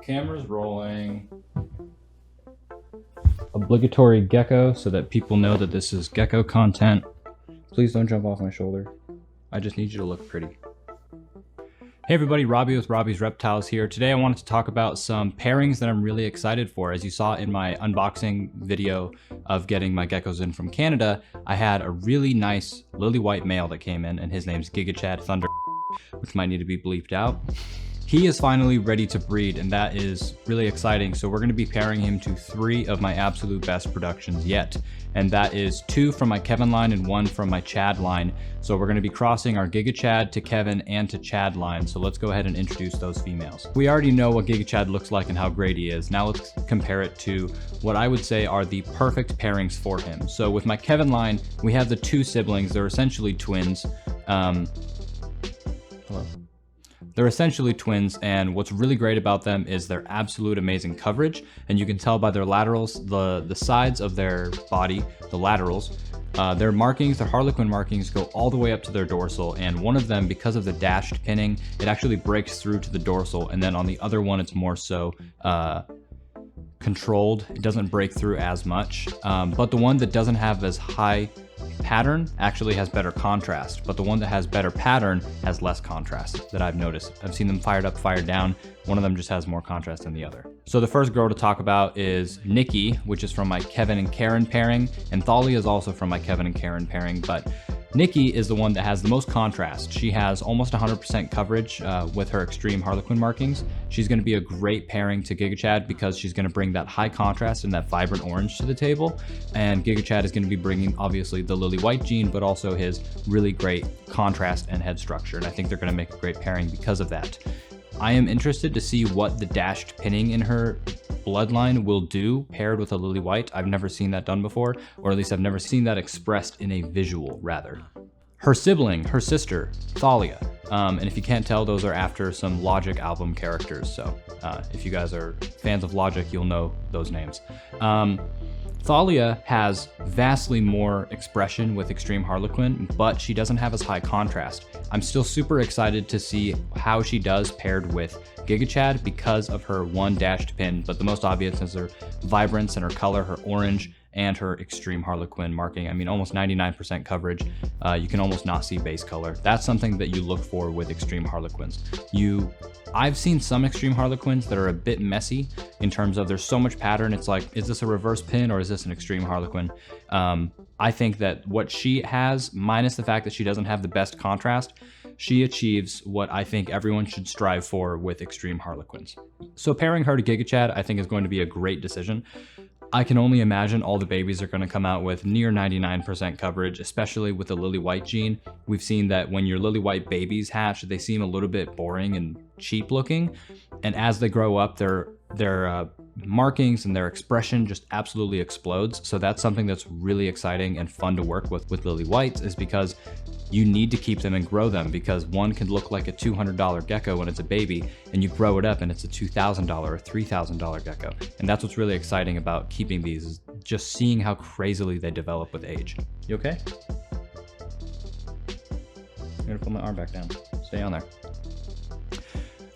Camera's rolling. Obligatory gecko so that people know that this is gecko content. Please don't jump off my shoulder. I just need you to look pretty. Hey everybody, Robbie with Robbie's Reptiles here. Today I wanted to talk about some pairings that I'm really excited for. As you saw in my unboxing video of getting my geckos in from Canada, I had a really nice lily white male that came in, and his name's Giga Thunder, which might need to be bleeped out. He is finally ready to breed, and that is really exciting. So we're going to be pairing him to 3 of my absolute best productions yet. And that is 2 from my Kevin line and 1 from my Chad line. So we're going to be crossing our Giga Chad to Kevin and to Chad line. So let's go ahead and introduce those females. We already know what Giga Chad looks like and how great he is. Now let's compare it to what I would say are the perfect pairings for him. So with my Kevin line, we have the 2 siblings. They're essentially twins. Hello? They're essentially twins, and what's really great about them is their absolute amazing coverage, and you can tell by their laterals, the sides of their body, the laterals, their markings, their Harlequin markings go all the way up to their dorsal, and one of them, because of the dashed pinning, it actually breaks through to the dorsal, and then on the other one it's more so controlled. It doesn't break through as much, but the one that doesn't have as high pattern actually has better contrast, but the one that has better pattern has less contrast that I've noticed. I've seen them fired up, fired down. One of them just has more contrast than the other. So the first girl to talk about is Nikki, which is from my Kevin and Karen pairing, and Thalia is also from my Kevin and Karen pairing, but Nikki is the one that has the most contrast. She has almost 100% coverage with her extreme Harlequin markings. She's going to be a great pairing to Giga Chad because she's going to bring that high contrast and that vibrant orange to the table. And Giga Chad is going to be bringing obviously the lily white gene, but also his really great contrast and head structure. And I think they're going to make a great pairing because of that. I am interested to see what the dashed pinning in her bloodline will do paired with a lily white. I've never seen that done before, or at least I've never seen that expressed in a visual, rather. Her sibling, her sister, Thalia. And if you can't tell, those are after some Logic album characters. So if you guys are fans of Logic, you'll know those names. Thalia has vastly more expression with Extreme Harlequin, but she doesn't have as high contrast. I'm still super excited to see how she does paired with Giga Chad because of her 1 dashed pin, but the most obvious is her vibrance and her color, her orange, and her Extreme Harlequin marking. I mean, almost 99% coverage. You can almost not see base color. That's something that you look for with Extreme Harlequins. I've seen some Extreme Harlequins that are a bit messy in terms of there's so much pattern. It's like, is this a reverse pin or is this an Extreme Harlequin? I think that what she has, minus the fact that she doesn't have the best contrast, she achieves what I think everyone should strive for with Extreme Harlequins. So pairing her to Giga Chad, I think is going to be a great decision. I can only imagine all the babies are going to come out with near 99% coverage, especially with the lily white gene. We've seen that when your lily white babies hatch, they seem a little bit boring and cheap looking. And as they grow up, their markings and their expression just absolutely explodes. So that's something that's really exciting and fun to work with lily whites, is because you need to keep them and grow them, because one can look like a $200 gecko when it's a baby, and you grow it up and it's a $2,000 or $3,000 gecko. And that's what's really exciting about keeping these, is just seeing how crazily they develop with age. You okay? I'm gonna pull my arm back down. Stay on there.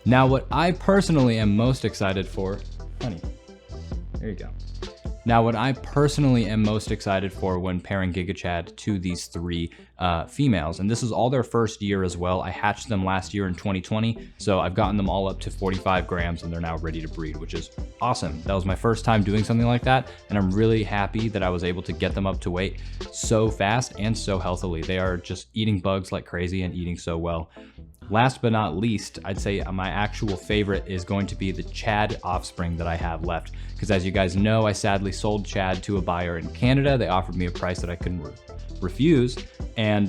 Now, what I personally am most excited for, honey, there you go. Now, what I personally am most excited for when pairing Giga Chad to these 3 females, and this is all their first year as well. I hatched them last year in 2020, so I've gotten them all up to 45 grams and they're now ready to breed, which is awesome. That was my first time doing something like that, and I'm really happy that I was able to get them up to weight so fast and so healthily. They are just eating bugs like crazy and eating so well. Last but not least, I'd say my actual favorite is going to be the Chad offspring that I have left. Because as you guys know, I sadly sold Chad to a buyer in Canada. They offered me a price that I couldn't refuse. And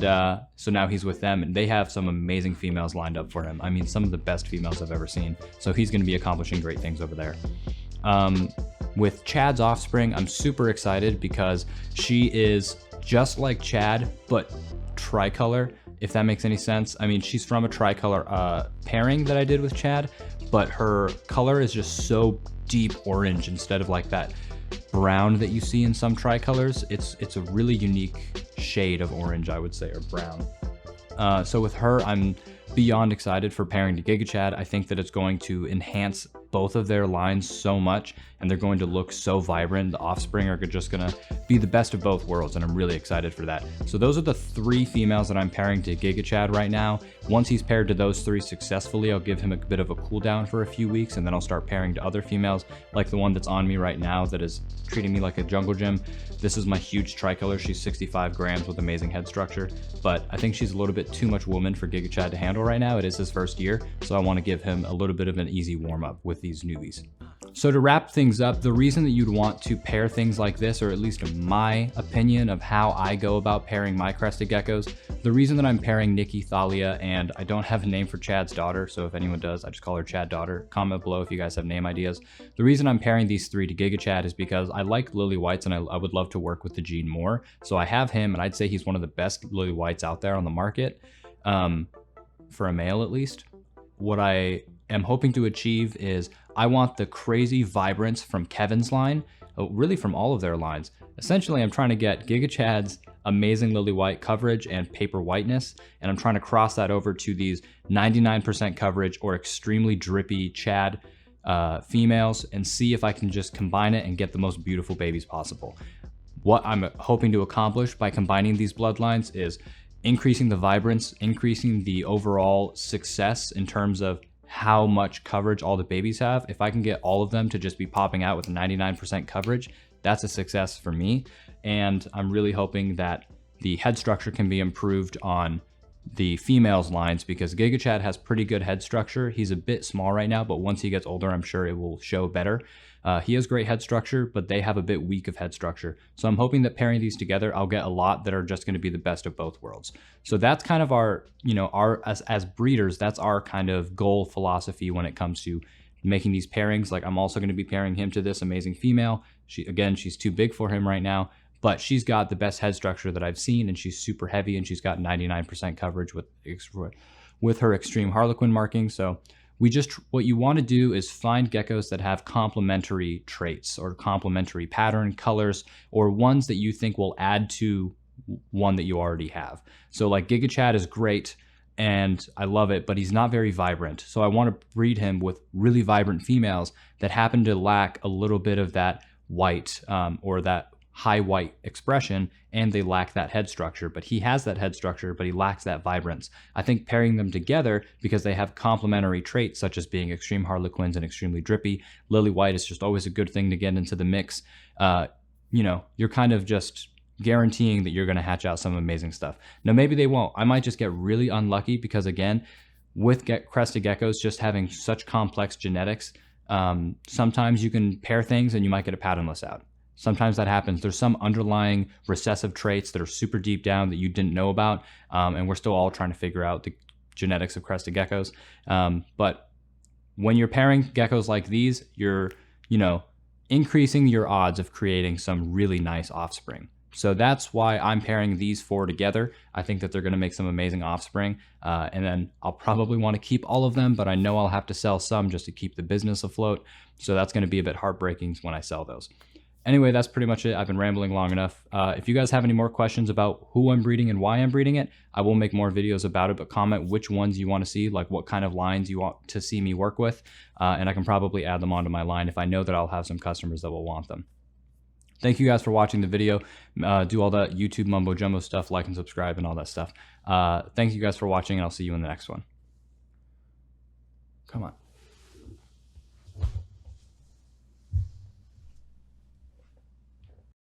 so now he's with them, and they have some amazing females lined up for him. I mean, some of the best females I've ever seen. So he's going to be accomplishing great things over there. With Chad's offspring, I'm super excited because she is just like Chad, but tricolor, if that makes any sense. I mean, she's from a tricolor pairing that I did with Chad, but her color is just so deep orange instead of like that brown that you see in some tricolors. It's a really unique shade of orange, I would say, or brown. So with her, I'm beyond excited for pairing to Giga Chad. I think that it's going to enhance both of their lines so much, and they're going to look so vibrant. The offspring are just gonna be the best of both worlds, and I'm really excited for that. So those are the 3 females that I'm pairing to Giga Chad right now. Once he's paired to those 3 successfully, I'll give him a bit of a cool down for a few weeks, and then I'll start pairing to other females, like the one that's on me right now that is treating me like a jungle gym. This is my huge tricolor. She's 65 grams with amazing head structure, but I think she's a little bit too much woman for Giga Chad to handle right now. It is his first year, so I want to give him a little bit of an easy warm up with these newbies. So to wrap things up, the reason that you'd want to pair things like this, or at least my opinion of how I go about pairing my Crested Geckos, the reason that I'm pairing Nikki, Thalia, and I don't have a name for Chad's daughter, so if anyone does, I just call her Chad daughter. Comment below if you guys have name ideas. The reason I'm pairing these 3 to Giga Chad is because I like lily whites, and I would love to work with the gene more. So I have him, and I'd say he's one of the best lily whites out there on the market, for a male at least. What I am hoping to achieve is I want the crazy vibrance from Kevin's line, really from all of their lines. Essentially, I'm trying to get Giga Chad's amazing lily white coverage and paper whiteness, and I'm trying to cross that over to these 99% coverage or extremely drippy Chad females, and see if I can just combine it and get the most beautiful babies possible. What I'm hoping to accomplish by combining these bloodlines is increasing the vibrance, increasing the overall success in terms of how much coverage all the babies have. If I can get all of them to just be popping out with 99% coverage, that's a success for me. And I'm really hoping that the head structure can be improved on the females lines, because Giga Chad has pretty good head structure. He's a bit small right now, but once he gets older, I'm sure it will show better. He has great head structure, but they have a bit weak of head structure. So I'm hoping that pairing these together, I'll get a lot that are just going to be the best of both worlds. So that's kind of our, as breeders, that's our kind of goal philosophy when it comes to making these pairings. Like, I'm also going to be pairing him to this amazing female. She's too big for him right now, but she's got the best head structure that I've seen, and she's super heavy, and she's got 99% coverage with her extreme Harlequin marking. So what you want to do is find geckos that have complementary traits or complementary pattern, colors, or ones that you think will add to one that you already have. So like Giga Chad is great and I love it, but he's not very vibrant. So I want to breed him with really vibrant females that happen to lack a little bit of that white or that high white expression, and they lack that head structure. But he has that head structure, but he lacks that vibrance. I think pairing them together, because they have complementary traits such as being extreme Harlequins and extremely drippy, lily white is just always a good thing to get into the mix. You're kind of just guaranteeing that you're going to hatch out some amazing stuff. Now, maybe they won't. I might just get really unlucky, because again, with Crested Geckos just having such complex genetics, sometimes you can pair things and you might get a patternless out. Sometimes that happens. There's some underlying recessive traits that are super deep down that you didn't know about, and we're still all trying to figure out the genetics of Crested Geckos. But when you're pairing geckos like these, you're, increasing your odds of creating some really nice offspring. So that's why I'm pairing these 4 together. I think that they're going to make some amazing offspring, and then I'll probably want to keep all of them, but I know I'll have to sell some just to keep the business afloat. So that's going to be a bit heartbreaking when I sell those. Anyway, that's pretty much it. I've been rambling long enough. If you guys have any more questions about who I'm breeding and why I'm breeding it, I will make more videos about it, but comment which ones you want to see, like what kind of lines you want to see me work with, and I can probably add them onto my line if I know that I'll have some customers that will want them. Thank you guys for watching the video. Do all that YouTube mumbo jumbo stuff, like and subscribe and all that stuff. Thank you guys for watching, and I'll see you in the next one. Come on.